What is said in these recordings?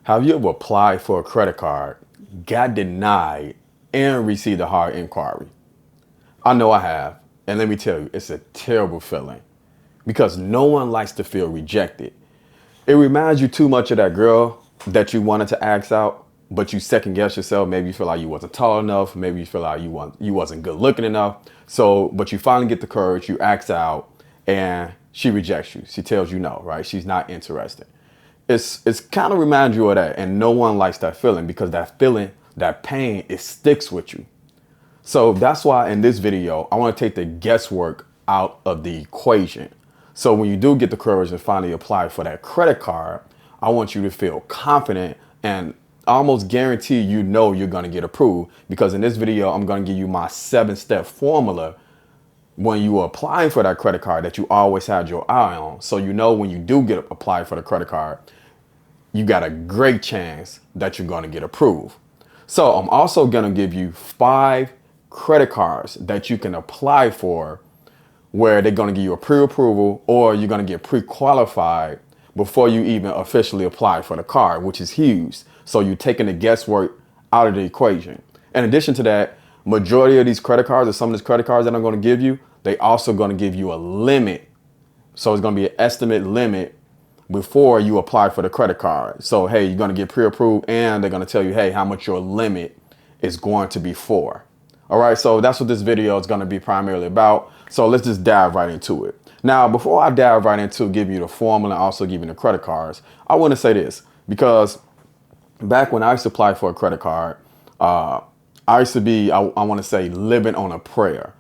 Have you ever applied for a credit card, got denied, and received a hard inquiry? I know I have. And let me tell you, it's a terrible feeling because no one likes to feel rejected. It reminds you too much of that girl that you wanted to ask out, but you second guess yourself. Maybe you feel like you wasn't tall enough. Maybe you feel like you wasn't good looking enough. So, but you finally get the courage, you ask out, and she rejects you. She tells you no, right? She's not interested. It's kind of reminds you of that, and no one likes that feeling because that feeling, that pain, it sticks with you. So that's why in this video, I want to take the guesswork out of the equation. So when you do get the courage and finally apply for that credit card, I want you to feel confident and almost guarantee you know you're going to get approved, because in this video, I'm going to give you my 7-step formula when you are applying for that credit card that you always had your eye on. So you know when you do get applied for the credit card, you got a great chance that you're going to get approved. So I'm also going to give you 5 credit cards that you can apply for where they're going to give you a pre-approval, or you're going to get pre-qualified before you even officially apply for the card, which is huge. So you're taking the guesswork out of the equation. In addition to that, majority of these credit cards, or some of these credit cards that I'm going to give you, they also going to give you a limit. So it's going to be an estimate limit before you apply for the credit card. So, hey, you're going to get pre-approved, and they're going to tell you, hey, how much your limit is going to be for. All right, so that's what this video is going to be primarily about. So let's just dive right into it. Now, before I dive right into giving you the formula and also giving you the credit cards, I want to say this, because back when I used to apply for a credit card, I used to be, I want to say, living on a prayer.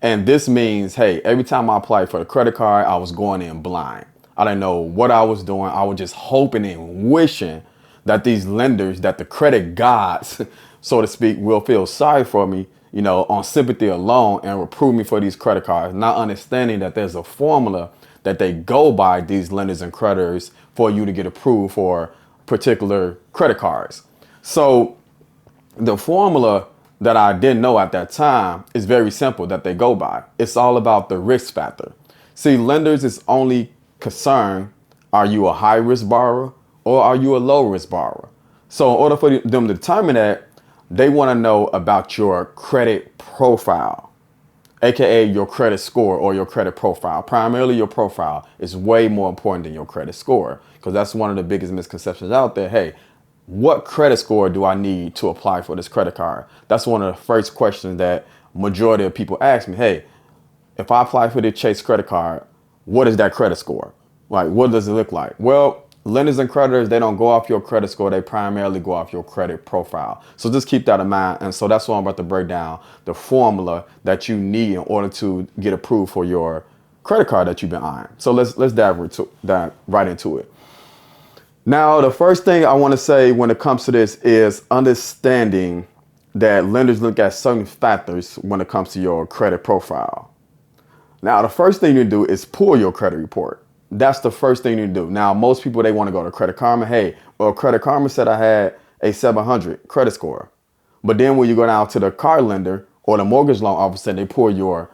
And this means, hey, every time I applied for the credit card, I was going in blind. I didn't know what I was doing. I was just hoping and wishing that these lenders, that the credit gods, so to speak, will feel sorry for me, you know, on sympathy alone, and approve me for these credit cards, not understanding that there's a formula that they go by, these lenders and creditors, for you to get approved for particular credit cards. So the formula that I didn't know at that time is very simple that they go by. It's all about the risk factor. See, lenders is only concerned, are you a high risk borrower or are you a low risk borrower? So in order for them to determine that, they want to know about your credit profile, aka your credit score or your credit profile. Primarily your profile is way more important than your credit score, because that's one of the biggest misconceptions out there. Hey, what credit score do I need to apply for this credit card? That's one of the first questions that majority of people ask me. Hey, if I apply for the Chase credit card, what is that credit score? Like, what does it look like? Well, lenders and creditors, they don't go off your credit score. They primarily go off your credit profile. So just keep that in mind. And so that's what I'm about to break down, the formula that you need in order to get approved for your credit card that you've been eyeing. So let's dive right into it. Now, the first thing I want to say when it comes to this is understanding that lenders look at certain factors when it comes to your credit profile. Now, the first thing you do is pull your credit report. That's the first thing you do. Now, most people, they want to go to Credit Karma. Hey, well, Credit Karma said I had a 700 credit score. But then when you go down to the car lender or the mortgage loan officer and they pull your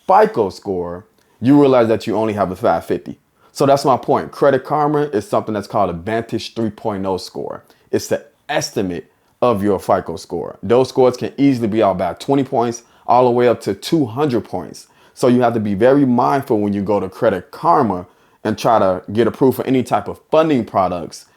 FICO score, you realize that you only have a 550. So that's my point. Credit Karma is something that's called a Vantage 3.0 score. It's the estimate of your FICO score. Those scores can easily be out about 20 points all the way up to 200 points. So you have to be very mindful when you go to Credit Karma and try to get approved for any type of funding products.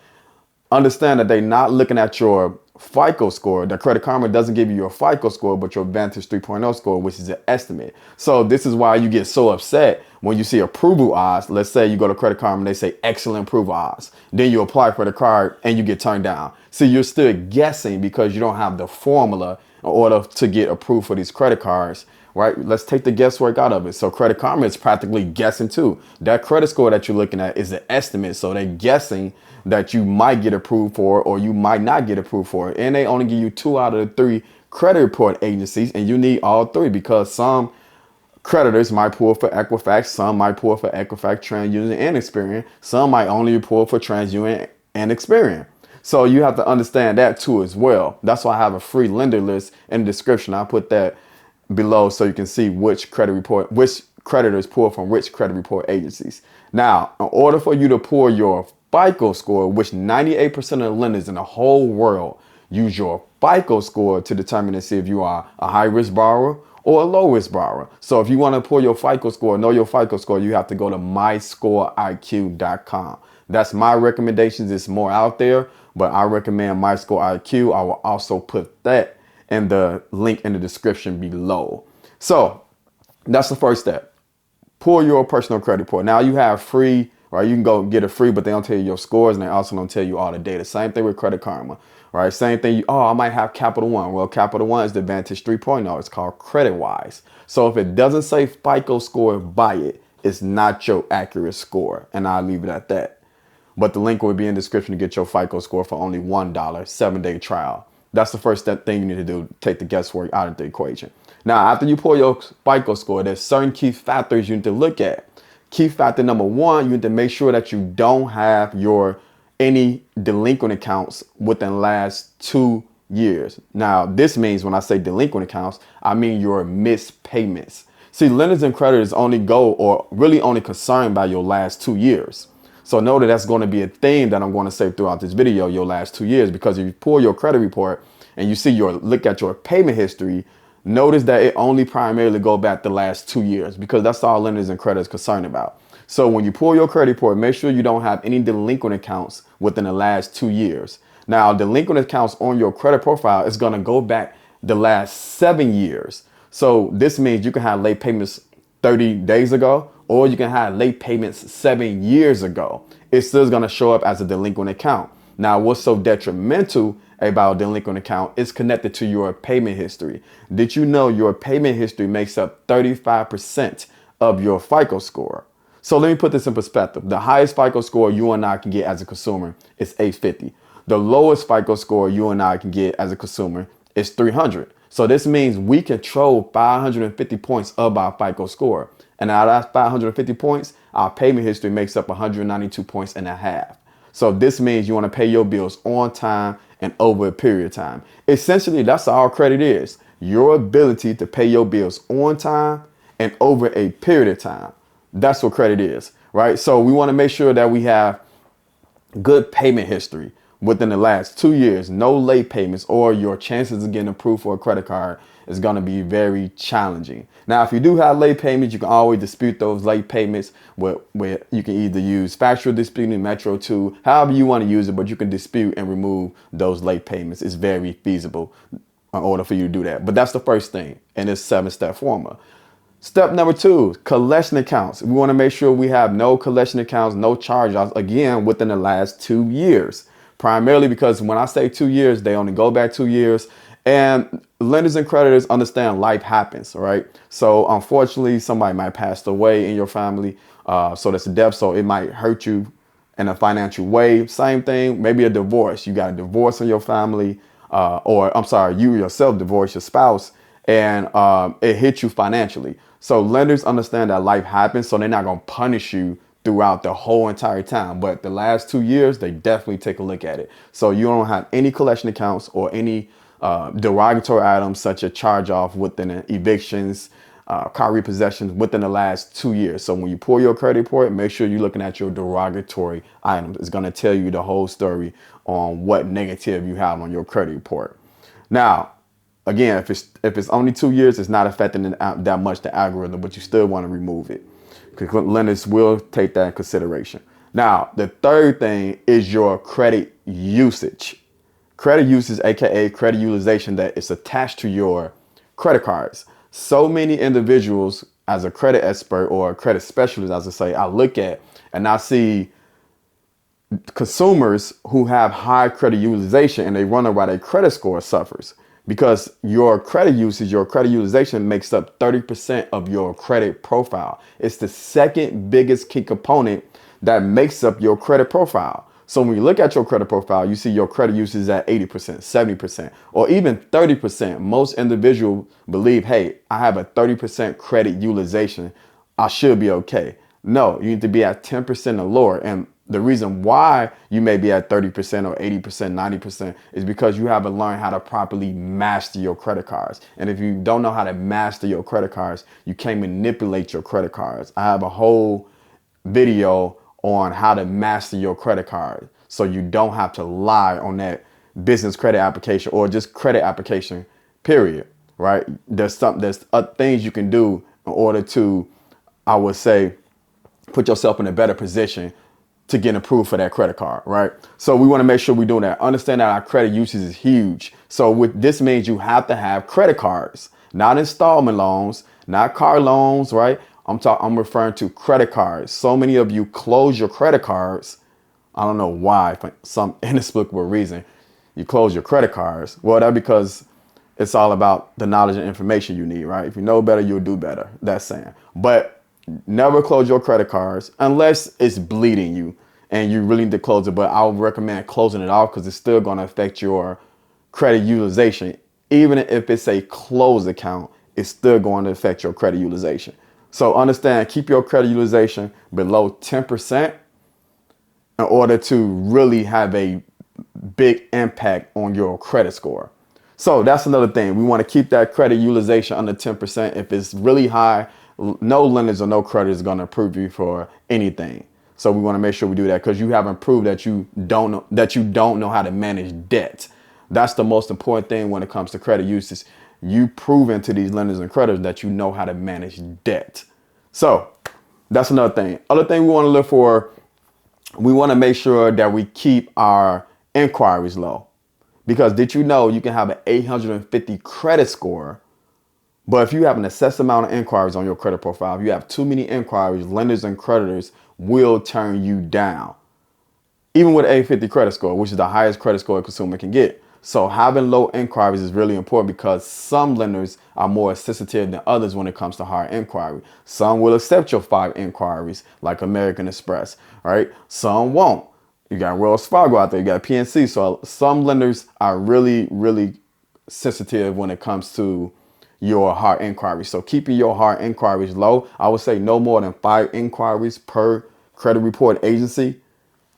Understand that they're not looking at your FICO score. The Credit Karma doesn't give you your FICO score, but your Vantage 3.0 score, which is an estimate. So this is why you get so upset when you see approval odds. Let's say you go to Credit Karma and they say excellent approval odds. Then you apply for the card and you get turned down. See, you're still guessing because you don't have the formula in order to get approved for these credit cards. Right? Let's take the guesswork out of it. So Credit Karma is practically guessing too. That credit score that you're looking at is an estimate. So they're guessing that you might get approved for or you might not get approved for. And they only give you 2 out of the 3 credit report agencies, and you need all 3 because some creditors might pull for Equifax, some might pull for Equifax, TransUnion, and Experian. Some might only pull for TransUnion and Experian. So you have to understand that too as well. That's why I have a free lender list in the description. I'll put that below so you can see which creditors pull from which credit report agencies. Now, in order for you to pull your FICO score, which 98% of the lenders in the whole world use your FICO score to determine and see if you are a high-risk borrower or a low-risk borrower. So if you want to pull your FICO score, know your FICO score, you have to go to myscoreiq.com. That's my recommendations. It's more out there, but I recommend MyScoreIQ. I will also put that in the link in the description below. So that's the first step. Pull your personal credit report. Now you have free, right? You can go get it free, but they don't tell you your scores, and they also don't tell you all the data. Same thing with Credit Karma, right? Same thing. I might have Capital One. Well, Capital One is the Vantage 3.0. It's called CreditWise. So if it doesn't say FICO score, buy it. It's not your accurate score, and I'll leave it at that. But the link will be in the description to get your FICO score for only $1, 7-day trial. That's the first thing you need to do. Take the guesswork out of the equation. Now, after you pull your FICO score, there's certain key factors you need to look at. Key factor number one, you need to make sure that you don't have any delinquent accounts within the last 2 years. Now, this means when I say delinquent accounts, I mean your missed payments. See, lenders and creditors only concerned by your last 2 years. So know that that's going to be a theme that I'm going to say throughout this video, your last 2 years, because if you pull your credit report and you look at your payment history, notice that it only primarily go back the last 2 years, because that's all lenders and creditors concerned about. So when you pull your credit report, make sure you don't have any delinquent accounts within the last 2 years. Now, delinquent accounts on your credit profile is going to go back the last 7 years. So this means you can have late payments 30 days ago, or you can have late payments 7 years ago. It's still going to show up as a delinquent account. Now, what's so detrimental about a delinquent account is connected to your payment history. Did you know your payment history makes up 35% of your FICO score? So let me put this in perspective. The highest FICO score you and I can get as a consumer is 850. The lowest FICO score you and I can get as a consumer is 300. So this means we control 550 points of our FICO score. And out of that 550 points, our payment history makes up 192 points and a half. So this means you want to pay your bills on time and over a period of time. Essentially, that's all credit is. Your ability to pay your bills on time and over a period of time. That's what credit is, right? So we want to make sure that we have good payment history within the last 2 years, no late payments, or your chances of getting approved for a credit card is going to be very challenging. Now, if you do have late payments, you can always dispute those late payments where you can either use factual disputing, Metro 2, however you want to use it, but you can dispute and remove those late payments. It's very feasible in order for you to do that. But that's the first thing in this 7-step formula. Step number 2, collection accounts. We want to make sure we have no collection accounts, no charge-offs, again, within the last 2 years. Primarily because when I say 2 years, they only go back 2 years. And lenders and creditors understand life happens, right? So unfortunately, somebody might pass away in your family. So that's a death. So it might hurt you in a financial way. Same thing, maybe a divorce. You got a divorce in your family, you yourself divorce your spouse, and it hits you financially. So lenders understand that life happens, so they're not going to punish you throughout the whole entire time. But the last 2 years, they definitely take a look at it. So you don't have any collection accounts or any derogatory items such as charge-off within evictions, car repossessions within the last 2 years. So when you pull your credit report, make sure you're looking at your derogatory items. It's going to tell you the whole story on what negative you have on your credit report. Now, again, if it's only 2 years, it's not affecting that much the algorithm, but you still want to remove it, because lenders will take that in consideration. Now, the third thing is your credit usage. Credit usage, aka credit utilization, that is attached to your credit cards. So many individuals, as a credit expert or a credit specialist, as I say, I look at and I see consumers who have high credit utilization, and they wonder why their credit score suffers. Because your credit usage, your credit utilization makes up 30% of your credit profile. It's the second biggest key component that makes up your credit profile. So when you look at your credit profile, you see your credit usage is at 80%, 70%, or even 30%. Most individuals believe, hey, I have a 30% credit utilization, I should be okay. No, you need to be at 10% or lower. And the reason why you may be at 30% or 80%, 90% is because you haven't learned how to properly master your credit cards. And if you don't know how to master your credit cards, you can't manipulate your credit cards. I have a whole video on how to master your credit card, so you don't have to lie on that business credit application or just credit application, period. Right? There's things you can do in order to, I would say, put yourself in a better position to get approved for that credit card, right? So we want to make sure we're doing that. Understand that our credit usage is huge. So with this means you have to have credit cards, not installment loans, not car loans, right? I'm referring to credit cards. So many of you close your credit cards. I don't know why, for some inexplicable reason, you close your credit cards. Well, that's because it's all about the knowledge and information you need, right? If you know better, you'll do better. That's saying. But never close your credit cards unless it's bleeding you and you really need to close it. But I would recommend closing it off because it's still going to affect your credit utilization. Even if it's a closed account, it's still going to affect your credit utilization. So understand, keep your credit utilization below 10% in order to really have a big impact on your credit score. So that's another thing. We want to keep that credit utilization under 10%. If it's really high, no lenders or no credit is going to approve you for anything. So we want to make sure we do that because you haven't proved that you don't know how to manage debt. That's the most important thing when it comes to credit usage. You proven to these lenders and creditors that you know how to manage debt. So that's another thing. Other thing we want to look for, we want to make sure that we keep our inquiries low. Because did you know you can have an 850 credit score, but if you have an excessive amount of inquiries on your credit profile, if you have too many inquiries, lenders and creditors will turn you down. Even with an 850 credit score, which is the highest credit score a consumer can get. So having low inquiries is really important because some lenders are more sensitive than others when it comes to high inquiry. Some will accept your 5 inquiries like American Express, right? Some won't. You got Wells Fargo out there, you got PNC. So some lenders are really, really sensitive when it comes to your hard inquiries. So keeping your hard inquiries low, I would say no more than 5 inquiries per credit report agency,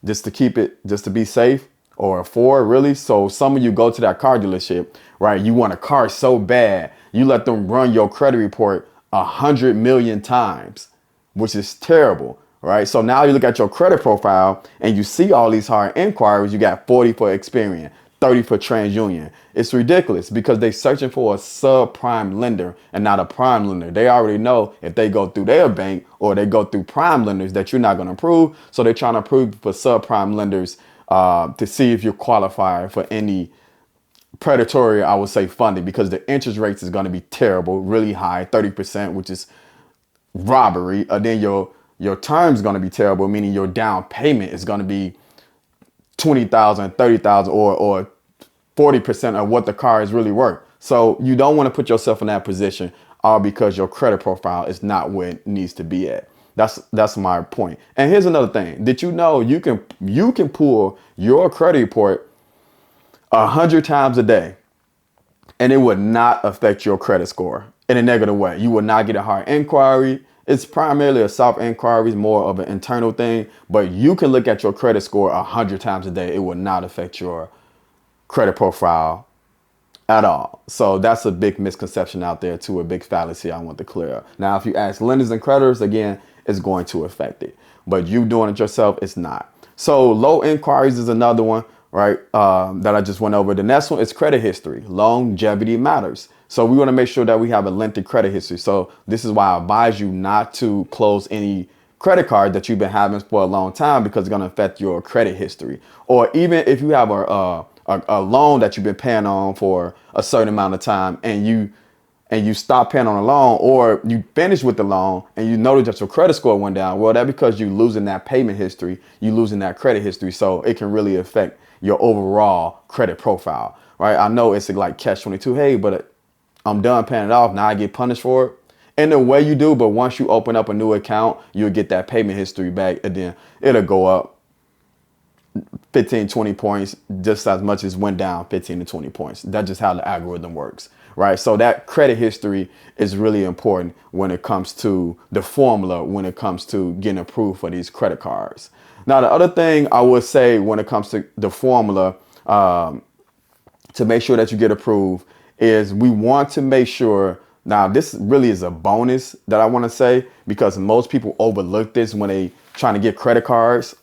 just to be safe, or 4 really. So some of you go to that car dealership, right? You want a car so bad, you let them run your credit report 100 million times, which is terrible. Right. So now you look at your credit profile and you see all these hard inquiries. You got 40 for Experian, 30 for TransUnion. It's ridiculous because they're searching for a subprime lender and not a prime lender. They already know if they go through their bank or they go through prime lenders that you're not going to approve. So they're trying to approve for subprime lenders to see if you're qualified for any predatory, I would say, funding, because the interest rates is going to be terrible, really high, 30%, which is robbery. Then your term's going to be terrible, meaning your down payment is going to be $20,000, $30,000, or 40% of what the car is really worth. So you don't want to put yourself in that position, all because your credit profile is not where it needs to be at. That's my point. And here's another thing. Did you know you can pull your credit report 100 times a day and it would not affect your credit score in a negative way? You will not get a hard inquiry. It's primarily a soft inquiry, more of an internal thing, but you can look at your credit score 100 times a day. It will not affect your credit profile at all. So that's a big misconception out there too, a big fallacy I want to clear up. Now, if you ask lenders and creditors, again, it's going to affect it, but you doing it yourself, it's not. So low inquiries is another one, right? That I just went over. The next one is credit history. Longevity matters. So we want to make sure that we have a lengthy credit history. So this is why I advise you not to close any credit card that you've been having for a long time, because it's going to affect your credit history. Or even if you have a loan that you've been paying on for a certain amount of time and you stop paying on a loan, or you finish with the loan and you notice that your credit score went down. Well, that's because you're losing that payment history, you're losing that credit history. So it can really affect your overall credit profile, right? I know it's like catch-22. Hey, but I'm done paying it off. Now I get punished for it. In a way you do, but once you open up a new account, you'll get that payment history back, and then it'll go up 15, 20 points, just as much as went down 15 to 20 points. That's just how the algorithm works, right? So that credit history is really important when it comes to the formula, when it comes to getting approved for these credit cards. Now, the other thing I would say when it comes to the formula to make sure that you get approved is we want to make sure. Now, this really is a bonus that I want to say, because most people overlook this when they trying to get credit cards,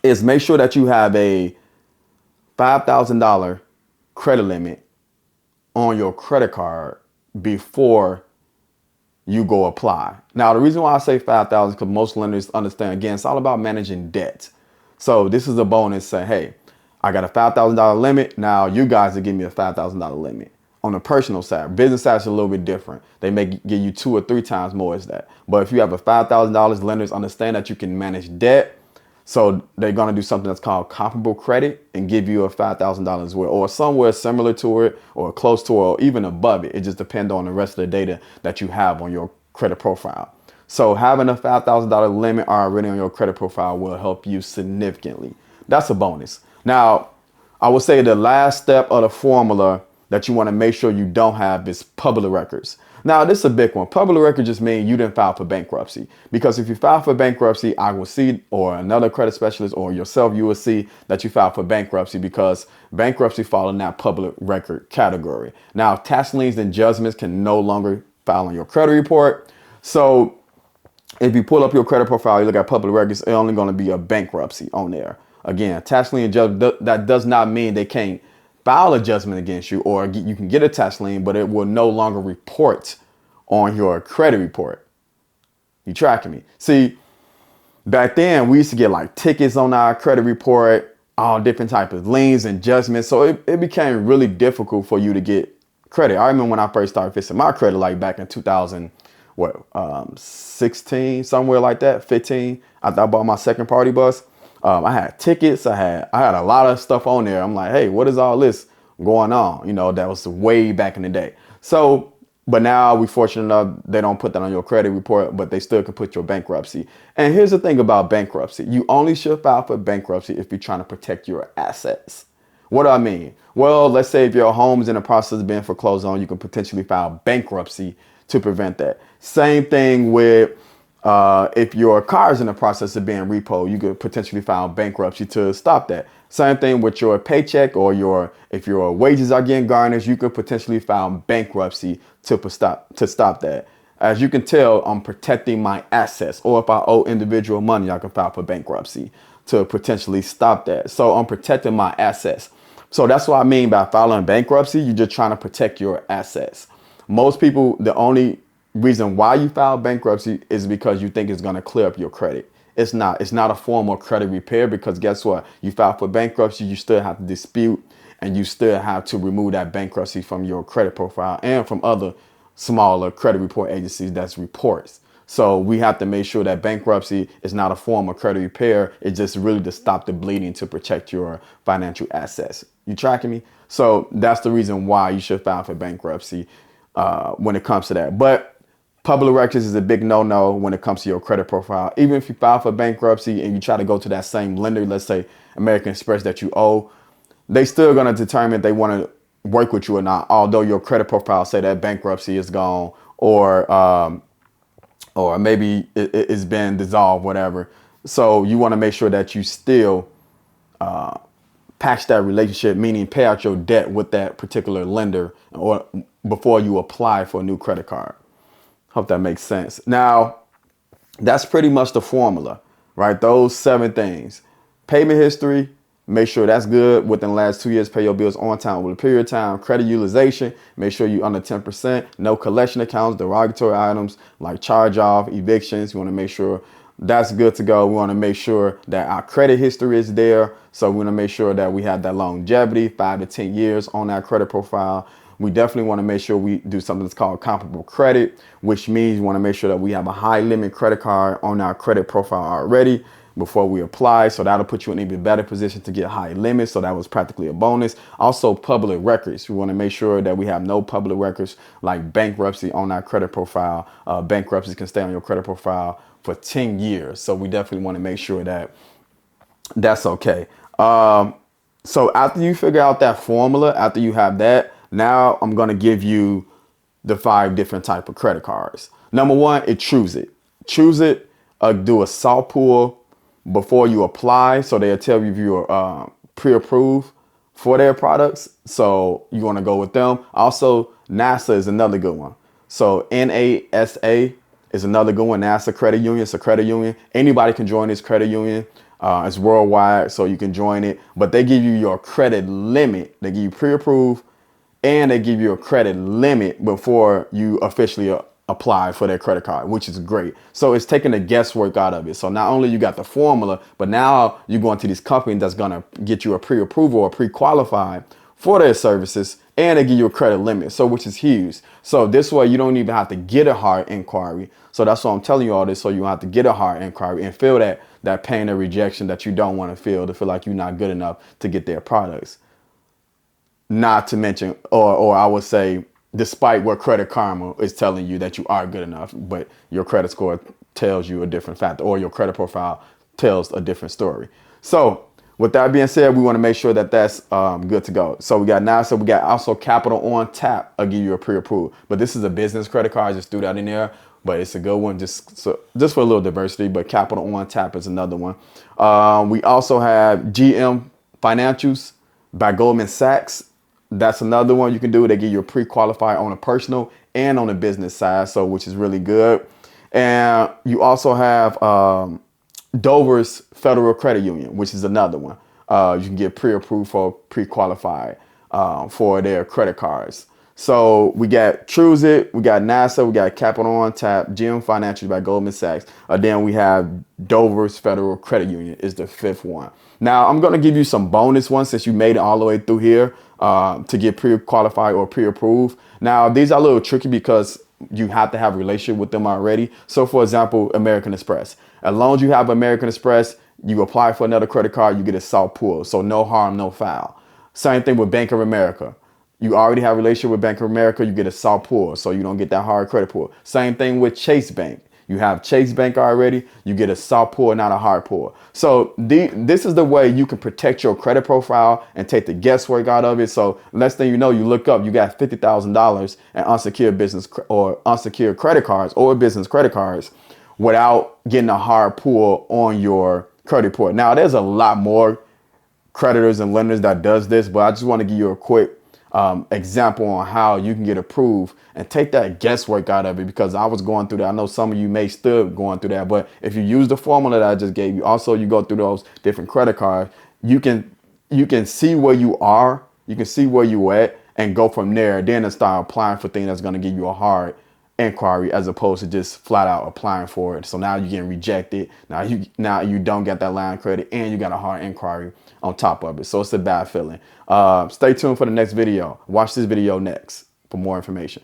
is make sure that you have a $5,000 credit limit on your credit card before you go apply. Now, the reason why I say 5,000 is because most lenders understand, again, it's all about managing debt. So this is a bonus saying, hey, I got a $5,000 limit. Now you guys are giving me a $5,000 limit. On the personal side, business side is a little bit different. They may give you 2 or 3 times more as that. But if you have a $5,000, lenders understand that you can manage debt. So they're going to do something that's called comparable credit and give you a $5,000 as well, or somewhere similar to it or close to it or even above it. It just depends on the rest of the data that you have on your credit profile. So having a $5,000 limit already on your credit profile will help you significantly. That's a bonus. Now, I would say the last step of the formula that you want to make sure you don't have is public records. Now, this is a big one. Public record just means you didn't file for bankruptcy. Because if you file for bankruptcy, I will see, or another credit specialist or yourself, you will see that you filed for bankruptcy because bankruptcy fall in that public record category. Now, tax liens and judgments can no longer file on your credit report. So if you pull up your credit profile, you look at public records, it's only going to be a bankruptcy on there. Again, tax lien and judgment, that does not mean they can't file a judgment against you, or you can get a tax lien, but it will no longer report on your credit report. You tracking me? See, back then we used to get like tickets on our credit report, all different types of liens and judgments. So it became really difficult for you to get credit. I remember when I first started fixing my credit, like back in 2016, somewhere like that, 15. I bought my second party bus. I had tickets. I had a lot of stuff on there. I'm like, hey, what is all this going on? You know, that was way back in the day. So, but now we fortunate enough, they don't put that on your credit report, but they still can put your bankruptcy. And here's the thing about bankruptcy. You only should file for bankruptcy if you're trying to protect your assets. What do I mean? Well, let's say if your home is in the process of being foreclosed on, you can potentially file bankruptcy to prevent that. Same thing with if your car is in the process of being repoed, you could potentially file bankruptcy to stop that. Same thing with your paycheck or if your wages are getting garnished, you could potentially file bankruptcy to stop that. As you can tell, I'm protecting my assets, or if I owe individual money, I can file for bankruptcy to potentially stop that. So I'm protecting my assets. So that's what I mean by filing bankruptcy. You're just trying to protect your assets. Most people, the only reason why you file bankruptcy is because you think it's going to clear up your credit. It's not. It's not a form of credit repair, because guess what? You file for bankruptcy, you still have to dispute, and you still have to remove that bankruptcy from your credit profile and from other smaller credit report agencies that's reports. So we have to make sure that bankruptcy is not a form of credit repair. It's just really to stop the bleeding, to protect your financial assets. You tracking me? So that's the reason why you should file for bankruptcy when it comes to that. But public records is a big no-no when it comes to your credit profile. Even if you file for bankruptcy and you try to go to that same lender, let's say American Express, that you owe, they still going to determine if they want to work with you or not, although your credit profile say that bankruptcy is gone, or maybe it's been dissolved, whatever. So you want to make sure that you still patch that relationship, meaning pay out your debt with that particular lender or before you apply for a new credit card. Hope that makes sense. Now, that's pretty much the formula, right? Those 7 things. Payment history, make sure that's good within the last 2 years. Pay your bills on time over a period of time. Credit utilization, make sure you under 10%. No collection accounts, derogatory items like charge off, evictions. You want to make sure that's good to go. We want to make sure that our credit history is there. So we want to make sure that we have that longevity, 5 to 10 years on our credit profile. We definitely want to make sure we do something that's called comparable credit, which means we want to make sure that we have a high limit credit card on our credit profile already before we apply. So that'll put you in an even better position to get high limits. So that was practically a bonus. Also, public records. We want to make sure that we have no public records like bankruptcy on our credit profile. Bankruptcy can stay on your credit profile for 10 years. So we definitely want to make sure that that's okay. So after you figure out that formula, after you have that, now I'm going to give you the 5 different type of credit cards. Number 1 is Choose It. Choose It, do a soft pull before you apply. So they'll tell you if you're pre-approved for their products. So you want to go with them. Also, NASA is another good one. So NASA, is another good one. NASA Credit Union. It's a credit union. Anybody can join this credit union. It's worldwide, so you can join it. But they give you your credit limit. They give you pre-approved, and they give you a credit limit before you officially apply for their credit card, which is great. So it's taking the guesswork out of it. So not only you got the formula, but now you're going to these companies that's going to get you a pre-approval or pre-qualified for their services, and they give you a credit limit, so which is huge. So this way you don't even have to get a hard inquiry. So that's why I'm telling you all this, so you don't have to get a hard inquiry and feel that pain of rejection that you don't want to feel, to feel like you're not good enough to get their products. Not to mention, or I would say, despite what Credit Karma is telling you that you are good enough, but your credit score tells you a different factor, or your credit profile tells a different story. So with that being said, we want to make sure that that's good to go. So we got NASA, we got also Capital on Tap. I'll give you a pre-approved, but this is a business credit card. Just threw that in there, but it's a good one just for a little diversity. But Capital on Tap is another one. We also have GM Financials by Goldman Sachs. That's another one you can do. They give you a pre-qualified on a personal and on a business side, so which is really good. And you also have Dover's Federal Credit Union, which is another one. You can get pre-approved for pre-qualified for their credit cards. So we got Truesit, we got NASA, we got Capital on Tap, GM Financial by Goldman Sachs. Then we have Dover's Federal Credit Union is the fifth one. Now I'm going to give you some bonus ones since you made it all the way through here to get pre-qualified or pre-approved. Now these are a little tricky because you have to have a relationship with them already. So for example, American Express. As long as you have American Express, you apply for another credit card, you get a soft pull. So no harm, no foul. Same thing with Bank of America. You already have a relationship with Bank of America, you get a soft pull, so you don't get that hard credit pull. Same thing with Chase Bank. You have Chase Bank already, you get a soft pull, not a hard pull. So this is the way you can protect your credit profile and take the guesswork out of it. So next thing you know, you look up, you got $50,000 in unsecured business or unsecured credit cards or business credit cards without getting a hard pull on your credit report. Now, there's a lot more creditors and lenders that does this, but I just want to give you a quick example on how you can get approved and take that guesswork out of it, because I was going through that. I know some of you may still going through that, but if you use the formula that I just gave you, also you go through those different credit cards, you can see where you are, you can see where you at, and go from there. Then start applying for things that's going to give you a hard inquiry as opposed to just flat out applying for it. So now you're getting rejected. Now you don't get that line of credit and you got a hard inquiry on top of it. So it's a bad feeling. Stay tuned for the next video. Watch this video next for more information.